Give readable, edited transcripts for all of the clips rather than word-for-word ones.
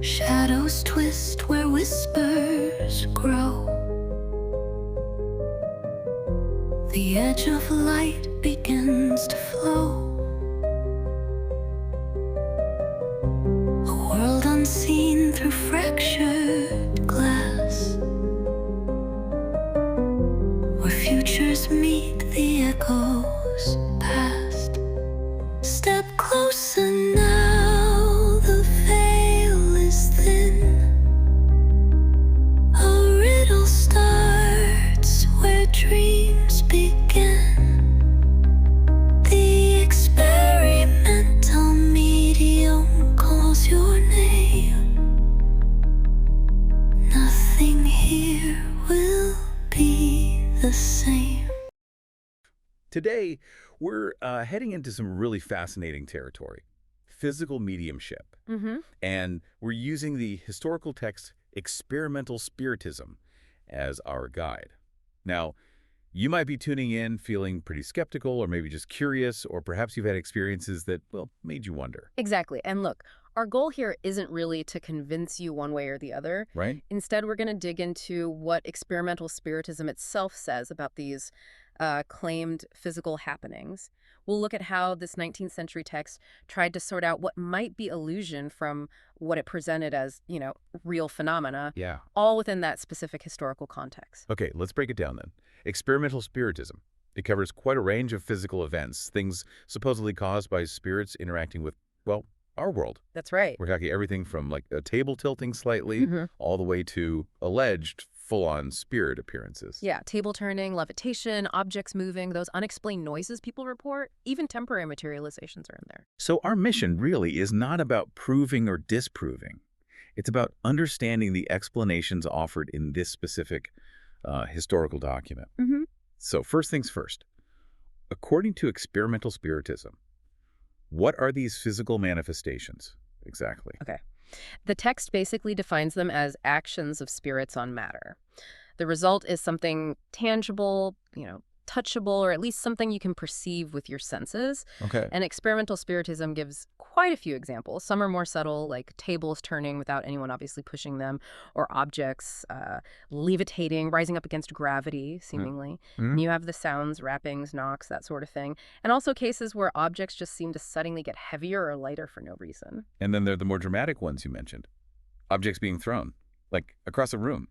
Shadows twist where whispers grow. The edge of light begins to flow. A world unseen through fractured glass, where futures meet the echoes past. Step closer now, the veil is thin. A riddle starts where dreams begin. The experimental medium calls your name. Nothing here will be the same. Today, we're heading into some really fascinating territory, physical mediumship. And we're using the historical text Experimental Spiritism as our guide. Now, you might be tuning in feeling pretty skeptical or maybe just curious, or perhaps you've had experiences that, well, made you wonder. Exactly. And look, our goal here isn't really to convince you one way or the other. Right? Instead, we're going to dig into what experimental spiritism itself says about these claimed physical happenings. We'll look at how this 19th century text tried to sort out what might be illusion from what it presented as, real phenomena, Yeah. all within that specific historical context. Okay, let's break it down then. Experimental Spiritism. It covers quite a range of physical events, things supposedly caused by spirits interacting with, well, our world. That's right. We're talking everything from like a table tilting slightly all the way to alleged full-on spirit appearances. Yeah, table turning, levitation, objects moving, those unexplained noises people report, even temporary materializations are in there. So our mission really is not about proving or disproving. It's about understanding the explanations offered in this specific historical document. So first things first, according to experimental spiritism, what are these physical manifestations exactly? Okay. The text basically defines them as actions of spirits on matter. The result is something tangible, touchable, or at least something you can perceive with your senses. Okay. And experimental spiritism gives quite a few examples. Some are more subtle, like tables turning without anyone obviously pushing them, or objects levitating, rising up against gravity, seemingly. And you have the sounds, rappings, knocks, that sort of thing. And also cases where objects just seem to suddenly get heavier or lighter for no reason. And then there are the more dramatic ones you mentioned. Objects being thrown, like across a room,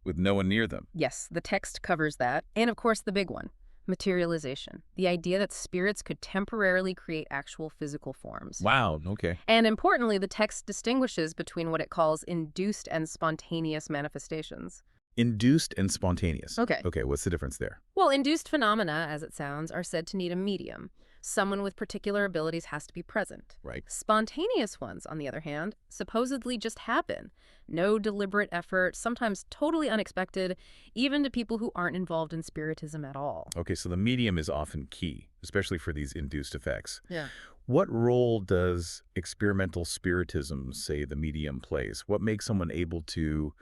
with no one near them. Yes, the text covers that. And of course, the big one, materialization. The idea that spirits could temporarily create actual physical forms. Wow, okay. And importantly, the text distinguishes between what it calls induced and spontaneous manifestations. Induced and spontaneous. Okay. Okay, what's the difference there? Well, induced phenomena, as it sounds, are said to need a medium. Someone with particular abilities has to be present. Right. Spontaneous ones, on the other hand, supposedly just happen. No deliberate effort, sometimes totally unexpected, even to people who aren't involved in spiritism at all. Okay, so the medium is often key, especially for these induced effects. Yeah. What role does experimental spiritism say the medium plays? What makes someone able to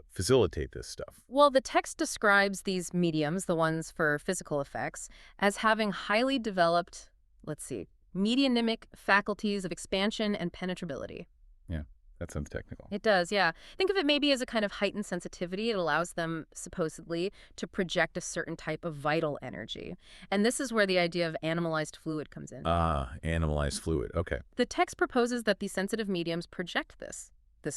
facilitate this stuff? Well, the text describes these mediums, the ones for physical effects, as having highly developed, medianimic faculties of expansion and penetrability. Yeah, that sounds technical. It does, yeah. Think of it maybe as a kind of heightened sensitivity. It allows them, supposedly, to project a certain type of vital energy. And this is where the idea of animalized fluid comes in. Animalized fluid, okay. The text proposes that these sensitive mediums project this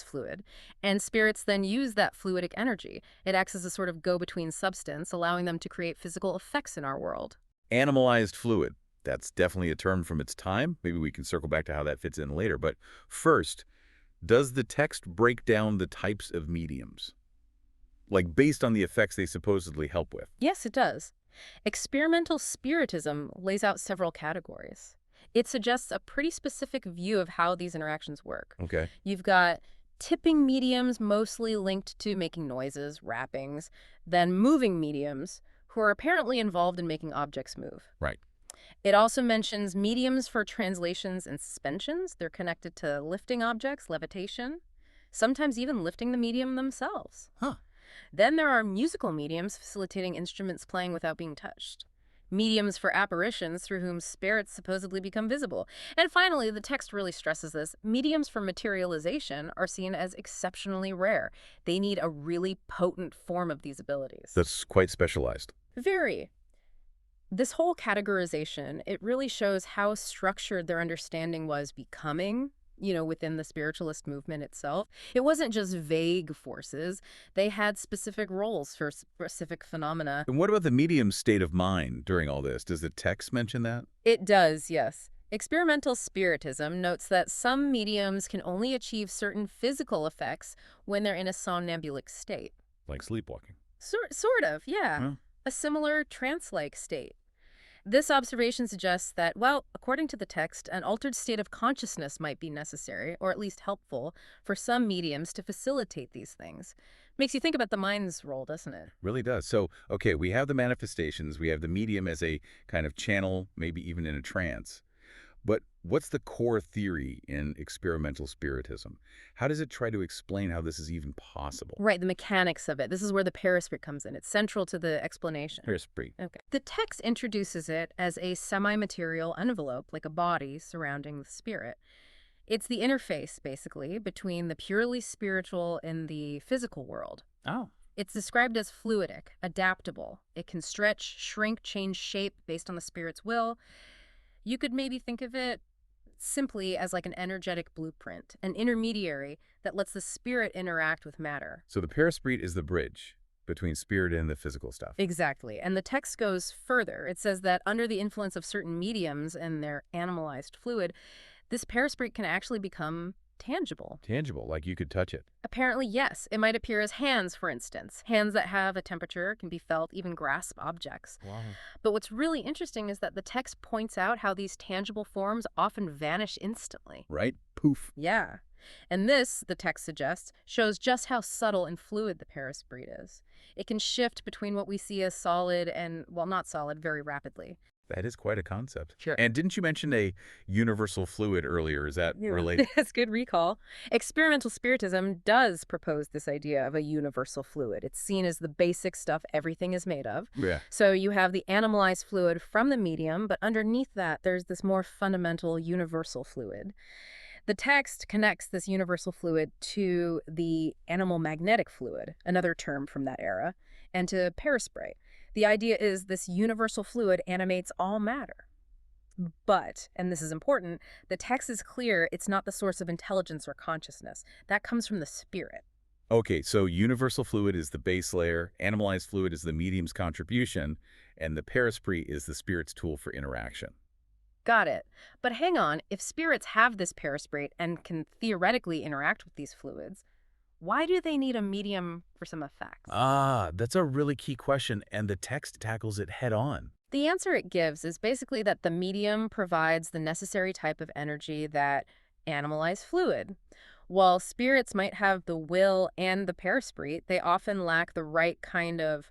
fluid, and spirits then use that fluidic energy. It acts as a sort of go-between substance, allowing them to create physical effects in our world. Animalized fluid. That's definitely a term from its time. Maybe we can circle back to how that fits in later. But first, does the text break down the types of mediums? Like based on the effects they supposedly help with? Yes, it does. Experimental spiritism lays out several categories. It suggests a pretty specific view of how these interactions work. Okay. You've got tipping mediums mostly linked to making noises, rappings, then moving mediums who are apparently involved in making objects move. Right. It also mentions mediums for translations and suspensions. They're connected to lifting objects, levitation, sometimes even lifting the medium themselves. Huh. Then there are musical mediums facilitating instruments playing without being touched. mediums for apparitions through whom spirits supposedly become visible. And finally, the text really stresses this, mediums for materialization are seen as exceptionally rare. They need a really potent form of these abilities. That's quite specialized. Very. This whole categorization, it really shows how structured their understanding was becoming, within the spiritualist movement itself. It wasn't just vague forces. They had specific roles for specific phenomena. And what about the medium's state of mind during all this? Does the text mention that? It does, yes. Experimental spiritism notes that some mediums can only achieve certain physical effects when they're in a somnambulic state. Like sleepwalking. Sort of, yeah. Huh? A similar trance-like state. This observation suggests that, well, according to the text, an altered state of consciousness might be necessary, or at least helpful, for some mediums to facilitate these things. Makes you think about the mind's role, doesn't it? Really does. So, okay, we have the manifestations, we have the medium as a kind of channel, maybe even in a trance. But what's the core theory in experimental spiritism? How does it try to explain how this is even possible? Right, the mechanics of it. This is where the paraspirit comes in. It's central to the explanation. Paraspirit. Okay. The text introduces it as a semi-material envelope, like a body surrounding the spirit. It's the interface, basically, between the purely spiritual and the physical world. Oh. It's described as fluidic, adaptable. It can stretch, shrink, change shape based on the spirit's will. You could maybe think of it simply as like an energetic blueprint, an intermediary that lets the spirit interact with matter. So the paraspirit is the bridge between spirit and the physical stuff. Exactly. And the text goes further. It says that under the influence of certain mediums and their animalized fluid, this paraspirit can actually become tangible. Tangible, like you could touch it. Apparently, yes. It might appear as hands, for instance. Hands that have a temperature, can be felt, even grasp objects. Wow. But what's really interesting is that the text points out how these tangible forms often vanish instantly. Right? Poof. Yeah. And this, the text suggests, shows just how subtle and fluid the paraspirit is. It can shift between what we see as solid and, well, not solid very rapidly. That is quite a concept. Sure. And didn't you mention a universal fluid earlier? Is that related? That's good recall. Experimental spiritism does propose this idea of a universal fluid. It's seen as the basic stuff everything is made of. Yeah. So you have the animalized fluid from the medium, but underneath that, there's this more fundamental universal fluid. The text connects this universal fluid to the animal magnetic fluid, another term from that era, and to paraspray. The idea is this universal fluid animates all matter. But, and this is important, the text is clear it's not the source of intelligence or consciousness. That comes from the spirit. Okay, so universal fluid is the base layer, animalized fluid is the medium's contribution, and the paraspirit is the spirit's tool for interaction. Got it. But hang on, if spirits have this paraspirit and can theoretically interact with these fluids, why do they need a medium for some effects? Ah, that's a really key question, and the text tackles it head on. The answer it gives is basically that the medium provides the necessary type of energy that animalized fluid. While spirits might have the will and the paraspirit, they often lack the right kind of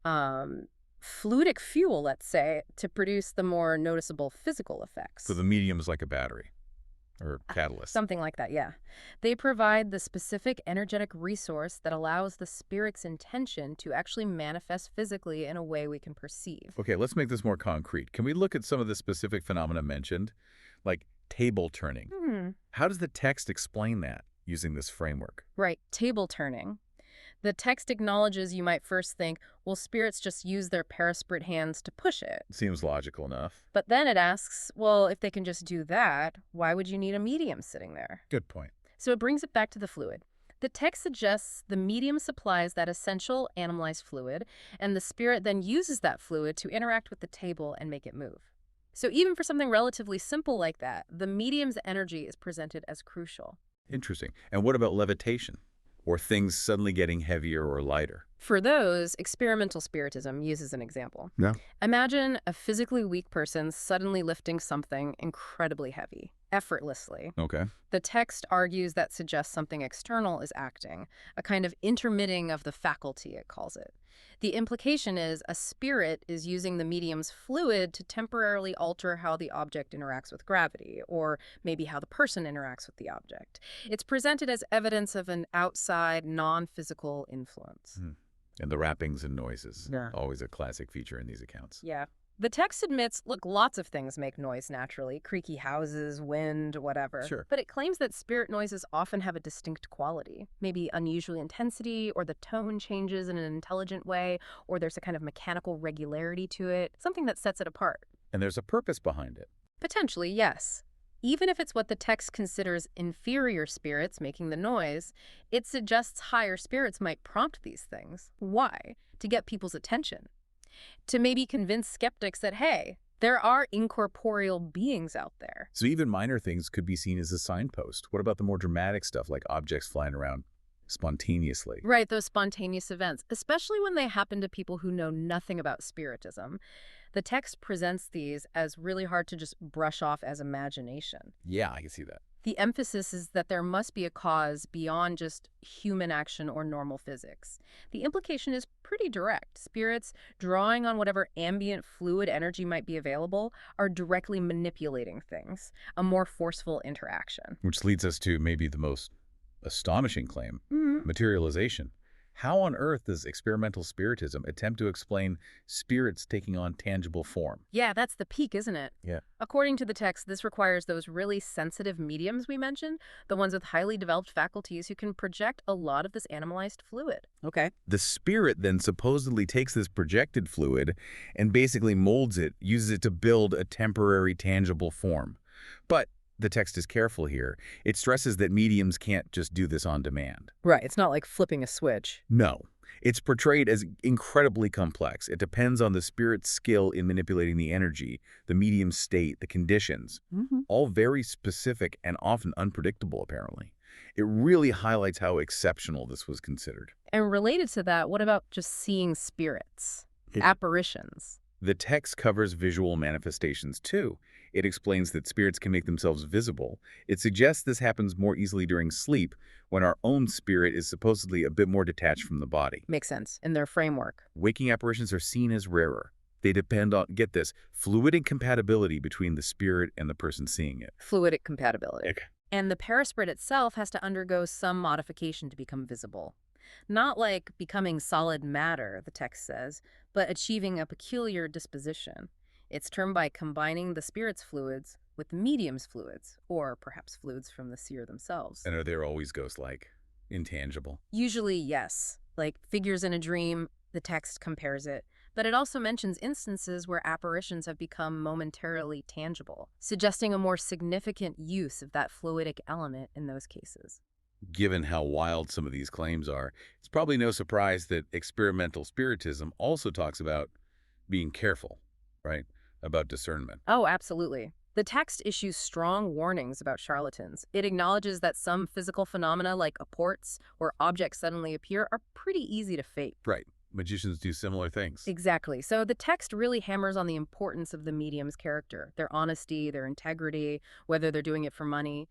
fluidic fuel, let's say, to produce the more noticeable physical effects. So the medium is like a battery or catalyst. Something like that, yeah. They provide the specific energetic resource that allows the spirit's intention to actually manifest physically in a way we can perceive. Okay, let's make this more concrete. Can we look at some of the specific phenomena mentioned, like table turning? How does the text explain that using this framework? Right, table turning. The text acknowledges you might first think, well, spirits just use their paraspirit hands to push it. Seems logical enough. But then it asks, well, if they can just do that, why would you need a medium sitting there? Good point. So it brings it back to the fluid. The text suggests the medium supplies that essential animalized fluid, and the spirit then uses that fluid to interact with the table and make it move. So even for something relatively simple like that, the medium's energy is presented as crucial. Interesting. And what about levitation? Or things suddenly getting heavier or lighter? For those, experimental spiritism uses an example. Yeah. Imagine a physically weak person suddenly lifting something incredibly heavy, effortlessly. Okay. The text argues that suggests something external is acting, a kind of intermitting of the faculty, it calls it. The implication is a spirit is using the medium's fluid to temporarily alter how the object interacts with gravity, or maybe how the person interacts with the object. It's presented as evidence of an outside, non-physical influence. And the wrappings and noises. Yeah. Always a classic feature in these accounts. Yeah. The text admits, look, lots of things make noise naturally, creaky houses, wind, whatever. Sure. But it claims that spirit noises often have a distinct quality, maybe unusual intensity, or the tone changes in an intelligent way, or there's a kind of mechanical regularity to it, something that sets it apart. And there's a purpose behind it. Potentially, yes. Even if it's what the text considers inferior spirits making the noise, it suggests higher spirits might prompt these things. Why? To get people's attention. To maybe convince skeptics that, hey, there are incorporeal beings out there. So even minor things could be seen as a signpost. What about the more dramatic stuff, like objects flying around spontaneously? Right, those spontaneous events, especially when they happen to people who know nothing about spiritism. The text presents these as really hard to just brush off as imagination. Yeah, I can see that. The emphasis is that there must be a cause beyond just human action or normal physics. The implication is pretty direct. Spirits, drawing on whatever ambient fluid energy might be available, are directly manipulating things, a more forceful interaction. Which leads us to maybe the most astonishing claim, Mm-hmm. materialization. How on earth does experimental spiritism attempt to explain spirits taking on tangible form? Yeah, that's the peak, isn't it? Yeah. According to the text, this requires those really sensitive mediums we mentioned, the ones with highly developed faculties who can project a lot of this animalized fluid. Okay. The spirit then supposedly takes this projected fluid and basically molds it, uses it to build a temporary tangible form. But the text is careful here. It stresses that mediums can't just do this on demand. Right, it's not like flipping a switch. No. It's portrayed as incredibly complex. It depends on the spirit's skill in manipulating the energy, the medium's state, the conditions. Mm-hmm. All very specific and often unpredictable, apparently. It really highlights how exceptional this was considered. And related to that, what about just seeing spirits? It- Apparitions. The text covers visual manifestations, too. It explains that spirits can make themselves visible. It suggests this happens more easily during sleep, when our own spirit is supposedly a bit more detached from the body. Makes sense in their framework. Waking apparitions are seen as rarer. They depend on, get this, fluidic compatibility between the spirit and the person seeing it. Fluidic compatibility. Okay. And the paraspirit itself has to undergo some modification to become visible. Not like becoming solid matter, the text says, but achieving a peculiar disposition. It's termed by combining the spirit's fluids with the medium's fluids, or perhaps fluids from the seer themselves. And are there always ghost-like, intangible? Usually, yes. Like figures in a dream, the text compares it. But it also mentions instances where apparitions have become momentarily tangible, suggesting a more significant use of that fluidic element in those cases. Given how wild some of these claims are, it's probably no surprise that experimental spiritism also talks about being careful, right? About discernment. Oh, absolutely. The text issues strong warnings about charlatans. It acknowledges that some physical phenomena like apports, where objects suddenly appear, are pretty easy to fake. Right. Magicians do similar things. Exactly. So the text really hammers on the importance of the medium's character, their honesty, their integrity, whether they're doing it for money.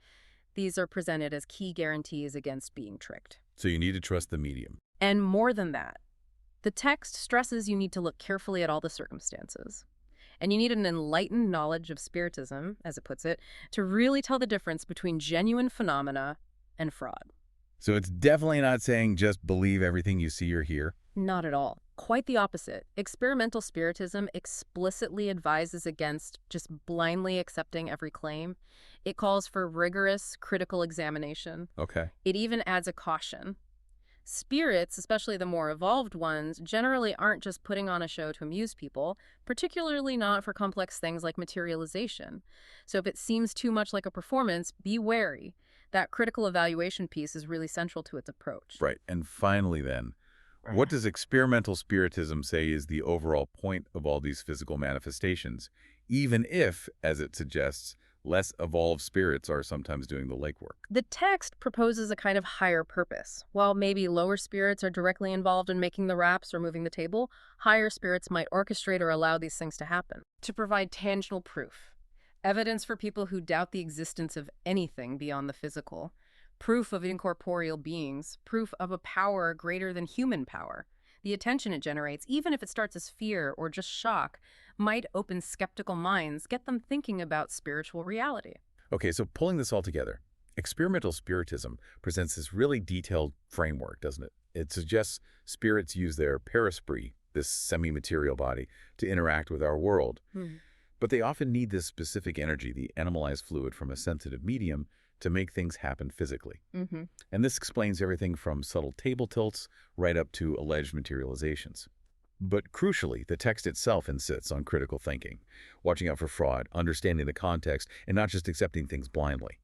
These are presented as key guarantees against being tricked. So you need to trust the medium. And more than that, the text stresses you need to look carefully at all the circumstances. And you need an enlightened knowledge of spiritism, as it puts it, to really tell the difference between genuine phenomena and fraud. So it's definitely not saying just believe everything you see or hear. Not at all. Quite the opposite. Experimental spiritism explicitly advises against just blindly accepting every claim. It calls for rigorous, critical examination. Okay. It even adds a caution. Spirits, especially the more evolved ones, generally aren't just putting on a show to amuse people, particularly not for complex things like materialization. So if it seems too much like a performance, be wary. That critical evaluation piece is really central to its approach. Right. And finally then, what does experimental spiritism say is the overall point of all these physical manifestations, even if, as it suggests, less evolved spirits are sometimes doing the legwork? The text proposes a kind of higher purpose. While maybe lower spirits are directly involved in making the wraps or moving the table, higher spirits might orchestrate or allow these things to happen. To provide tangible proof. Evidence for people who doubt the existence of anything beyond the physical. Proof of incorporeal beings. Proof of a power greater than human power. The attention it generates, even if it starts as fear or just shock, might open skeptical minds, get them thinking about spiritual reality. Okay, so pulling this all together, experimental spiritism presents this really detailed framework, doesn't it? It suggests spirits use their parasprit, this semi-material body, to interact with our world. Hmm. But they often need this specific energy, the animalized fluid from a sensitive medium, to make things happen physically. Mm-hmm. And this explains everything from subtle table tilts right up to alleged materializations. But crucially, the text itself insists on critical thinking, watching out for fraud, understanding the context, and not just accepting things blindly.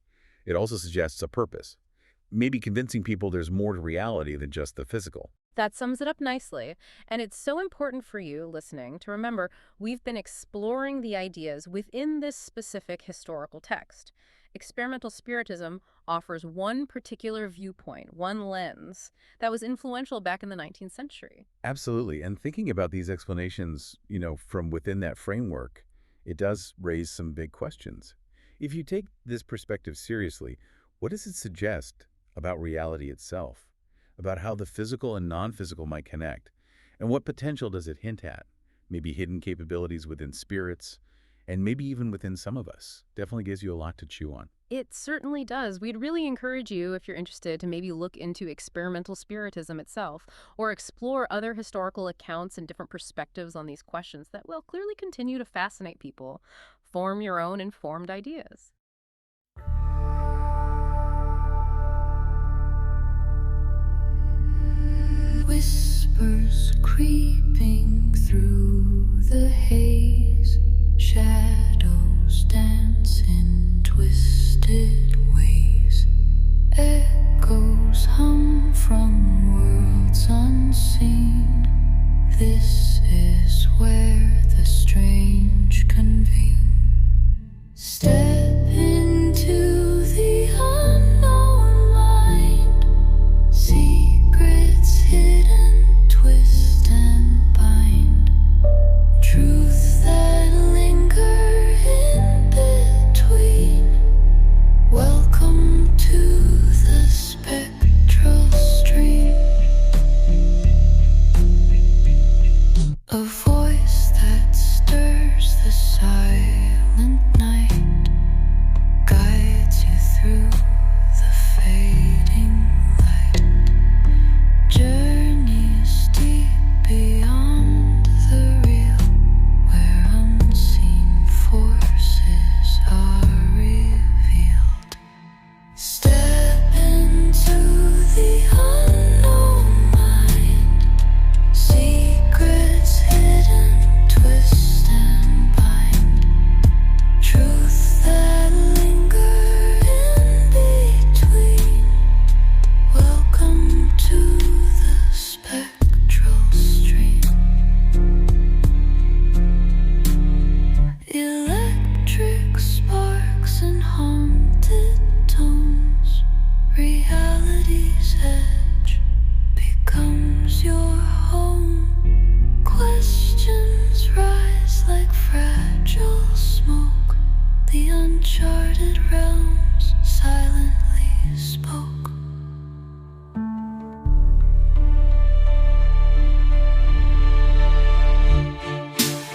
It also suggests a purpose, maybe convincing people there's more to reality than just the physical. That sums it up nicely. And it's so important for you listening to remember we've been exploring the ideas within this specific historical text. Experimental Spiritism offers one particular viewpoint, one lens, that was influential back in the 19th century. Absolutely. And thinking about these explanations, from within that framework, it does raise some big questions. If you take this perspective seriously, what does it suggest about reality itself? About how the physical and non-physical might connect? And what potential does it hint at? Maybe hidden capabilities within spirits, and maybe even within some of us. Definitely gives you a lot to chew on. It certainly does. We'd really encourage you, if you're interested, to maybe look into experimental spiritism itself, or explore other historical accounts and different perspectives on these questions that will clearly continue to fascinate people. Form your own informed ideas. Whispers creeping through the haze, shadows dance in twisted ways, echoes hum from worlds unseen. This is where the strange convene. Step into the unknown mind, secrets hidden, twist and bind, truths that linger in between. Welcome to the spectral stream. A voice that stirs the silent night, guides you through the fading light. Journeys deep beyond the real, where unseen forces are revealed. Step into the unknown mind, secrets hidden, twist and bind, truths that linger in between. Welcome to the spectral stream. Electric sparks and haunted tones, reality's edge becomes your home. Questions rise like fragile smoke, the uncharted realms silently spoke.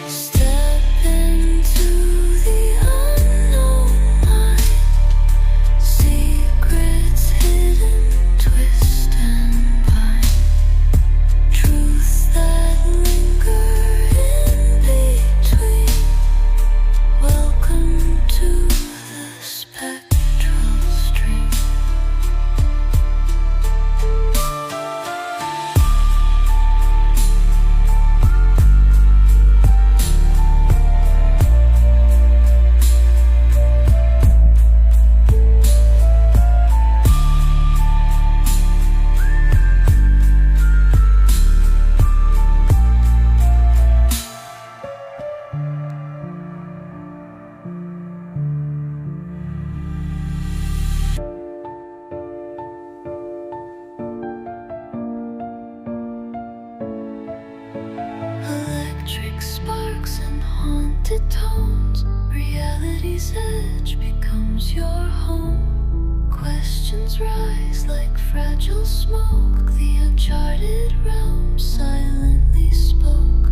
Step into the unknown mind, secrets hidden, twist and bind, truths that linger in between. Welcome to the spectral stream. Electric sparks and haunted tones, reality's edge becomes your home. Questions rise like fragile smoke, the uncharted realm silently spoke.